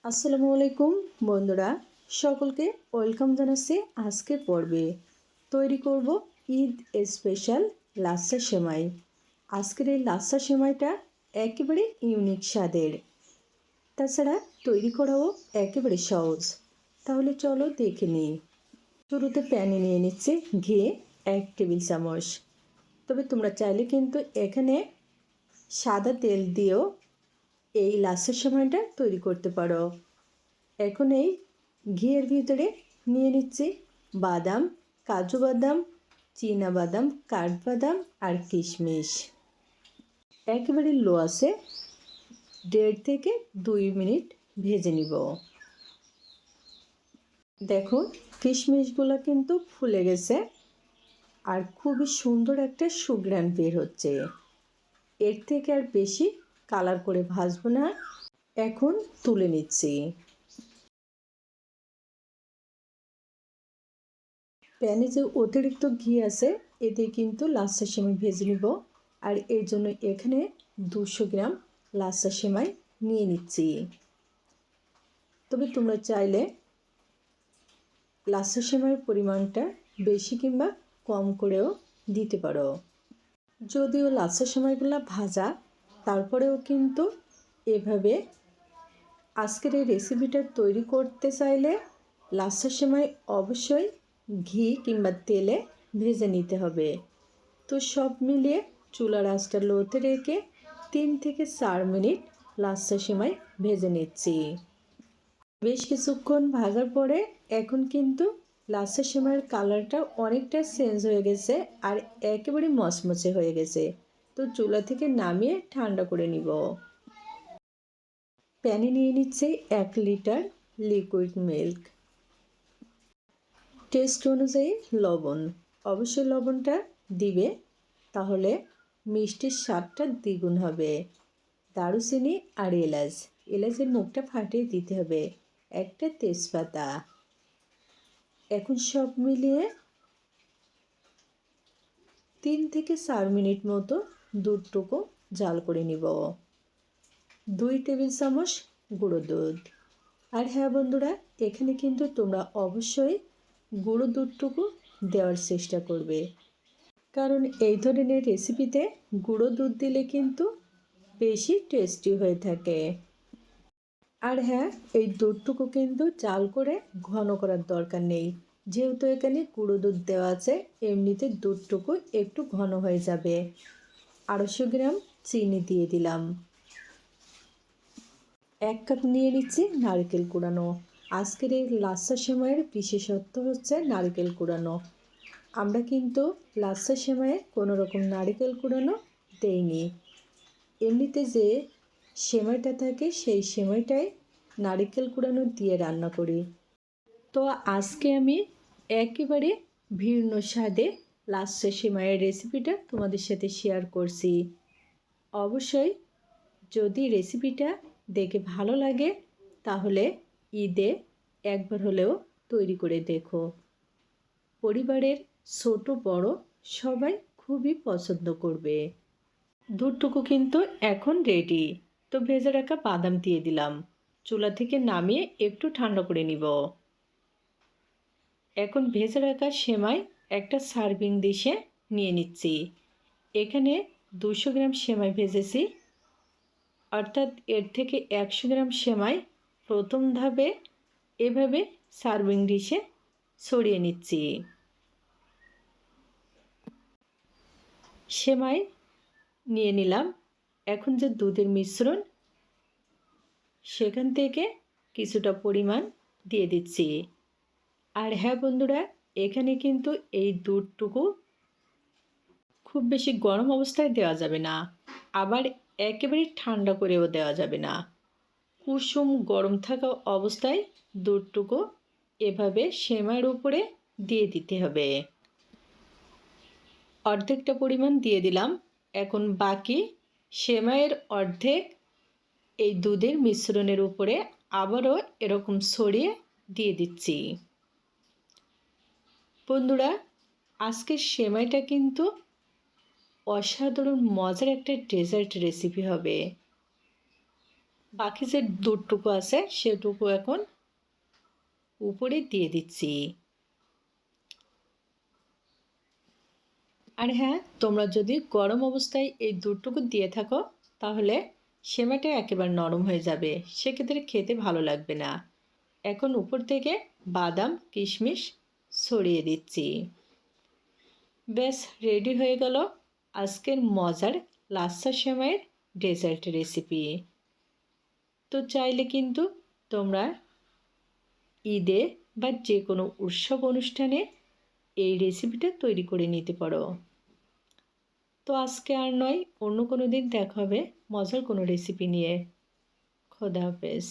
আসসালামু আলাইকুম বন্ধুরা, সকলকে ওয়েলকাম জানাচ্ছি। আজকের পর্বে তৈরি করব ঈদ স্পেশাল লাচ্ছা সেমাই। আজকের এই লাচ্ছা সেমাইটা একেবারে ইউনিক স্বাদের, তাছাড়া তৈরি করাও একেবারে সহজ। তাহলে চলো দেখে নিই। শুরুতে প্যানে নিয়ে নিচ্ছে ঘি 1 টেবিল চামচ। তবে তোমরা চাইলে কিন্তু এখানে সাদা তেল দিয়েও এই লাচ্ছা সেমাইটা তৈরি করতে পারো। এখন এই ঘিয়ের ভিতরে নিয়ে নিচ্ছি বাদাম, কাজু বাদাম, চীনা বাদাম, কাঠবাদাম আর কিশমিশ। একেবারে লো আছে 1.5 থেকে 2 মিনিট ভেজে নিব। দেখুন কিশমিশগুলো কিন্তু ফুলে গেছে আর খুবই সুন্দর একটা সুঘ্রাণ বের হচ্ছে। এর থেকে আর বেশি কালার করে ভাজবো না। এখন তুলে নিচ্ছি। প্যানে যে অতিরিক্ত ঘি আছে এতে কিন্তু লাচ্ছা সেমাই ভেজে নিব। আর এর জন্য এখানে 200 গ্রাম লাচ্ছা সেমাই নিয়ে নিচ্ছি। তবে তোমরা চাইলে লাচ্ছা সেমাইয়ের পরিমাণটা বেশি কিংবা কম করেও দিতে পারো। যদিও লাচ্ছা সেমাইগুলো ভাজা, তারপরেও কিন্তু এভাবে আজকের এই রেসিপিটা তৈরি করতে চাইলে লাচ্ছা সেমাই অবশ্যই ঘি কিংবা তেলে ভেজে নিতে হবে। তো সব মিলিয়ে চুলার আঁচটা লোতে রেখে 3 থেকে 4 মিনিট লাচ্ছা সেমাই ভেজে নিচ্ছি। বেশ কিছুক্ষণ ভাজার পরে এখন কিন্তু লাচ্ছা সেমাইয়ের কালারটা অনেকটা চেঞ্জ হয়ে গেছে আর একেবারে মচমচে হয়ে গেছে। তো চুলা থেকে নামিয়ে ঠান্ডা করে নিব। প্যানে নিয়ে নিচ্ছে 1 লিটার লিকুইড মিল্ক। টেস্ট অনুযায়ী লবণ, অবশ্যই লবণটা দিবে, তাহলে মিষ্টির স্বাদটা দ্বিগুণ হবে। দারুচিনি আর এলাচের মুখটা ফাটিয়ে দিতে হবে, একটা তেজপাতা। এখন সব মিলিয়ে 3 থেকে 4 মিনিট মতো দুধটুকু জাল করে নিব। 2 টেবিল চামচ গুঁড়ো দুধ। আর হ্যাঁ বন্ধুরা, এখানে কিন্তু তোমরা অবশ্যই গুঁড়ো দুধটুকু দেওয়ার চেষ্টা করবে, কারণ এই ধরনের রেসিপিতে গুঁড়ো দুধ দিলে কিন্তু বেশি টেস্টি হয়ে থাকে। আর হ্যাঁ, এই দুধটুকু কিন্তু জাল করে ঘন করার দরকার নেই, যেহেতু এখানে গুঁড়ো দুধ দেওয়া আছে, এমনিতে দুধটুকু একটু ঘন হয়ে যাবে। 250 গ্রাম চিনি দিয়ে দিলাম। 1 কাপ নিয়ে নিচ্ছি নারকেল কুড়ানো। আজকের এই লাচ্ছা সেমাইয়ের বিশেষত্ব হচ্ছে নারকেল কুড়ানো। আমরা কিন্তু লাচ্ছা সেমাইয়ে কোনো রকম নারকেল কুড়ানো দেইনি। এমনিতে যে সেমাইটা থাকে সেই সেমাইটাই নারকেল কুড়ানো দিয়ে রান্না করি। তো আজকে আমি একেবারে ভিন্ন স্বাদে লাচ্ছা সেমাইয়ের রেসিপিটা তোমাদের সাথে শেয়ার করছি। অবশ্যই যদি রেসিপিটা দেখে ভালো লাগে তাহলে ঈদে একবার হলেও তৈরি করে দেখো। পরিবারের ছোট বড় সবাই খুবই পছন্দ করবে। দুধটুকু কিন্তু এখন রেডি। তো ভেজে রাখা বাদাম দিয়ে দিলাম। চুলা থেকে নামিয়ে একটু ঠান্ডা করে নিব। এখন ভেজে রাখা সেমাই একটা সার্ভিং ডিশে নিয়ে নিচ্ছি। এখানে 200 গ্রাম সেমাই ভেজেছি, অর্থাৎ এর থেকে 100 গ্রাম সেমাই প্রথম ধাপে এভাবে সার্ভিং ডিশে ছড়িয়ে নিচ্ছি। সেমাই নিয়ে নিলাম। এখন যে দুধের মিশ্রণ, সেখান থেকে কিছুটা পরিমাণ দিয়ে দিচ্ছি। আর হ্যাঁ বন্ধুরা, এখানে কিন্তু এই দুধটুকু খুব বেশি গরম অবস্থায় দেওয়া যাবে না, আবার একেবারে ঠান্ডা করেও দেওয়া যাবে না। কুসুম গরম থাকা অবস্থায় দুধটুকু এভাবে সেমাইয়ের উপরে দিয়ে দিতে হবে। অর্ধেকটা পরিমাণ দিয়ে দিলাম। এখন বাকি সেমাইয়ের অর্ধেক এই দুধের মিশ্রণের উপরে আবারও এরকম ছড়িয়ে দিয়ে দিচ্ছি। বন্ধুরা, আজকের সেমাইটা কিন্তু অসাধারণ মজার একটা ডেজার্ট রেসিপি হবে। বাকি যে দুধটুকু আছে সেটুকু এখন উপরে দিয়ে দিচ্ছি। আর হ্যাঁ, তোমরা যদি গরম অবস্থায় এই দুধটুকু দিয়ে থাকো তাহলে সেমাইটা একেবারে নরম হয়ে যাবে, সেক্ষেত্রে খেতে ভালো লাগবে না। এখন উপর থেকে বাদাম কিশমিশ ছড়িয়ে দিচ্ছি। বেশ রেডি হয়ে গেল আজকের মজার লাচ্ছা সেমাইয়ের ডেজার্ট রেসিপি। তো চাইলে কিন্তু তোমরা ঈদে বা যে কোনো উৎসব অনুষ্ঠানে এই রেসিপিটা তৈরি করে নিতে পারো। তো আজকে আর নয়, অন্য কোনো দিন দেখা হবে মজার কোনো রেসিপি নিয়ে। খোদা হাফেজ।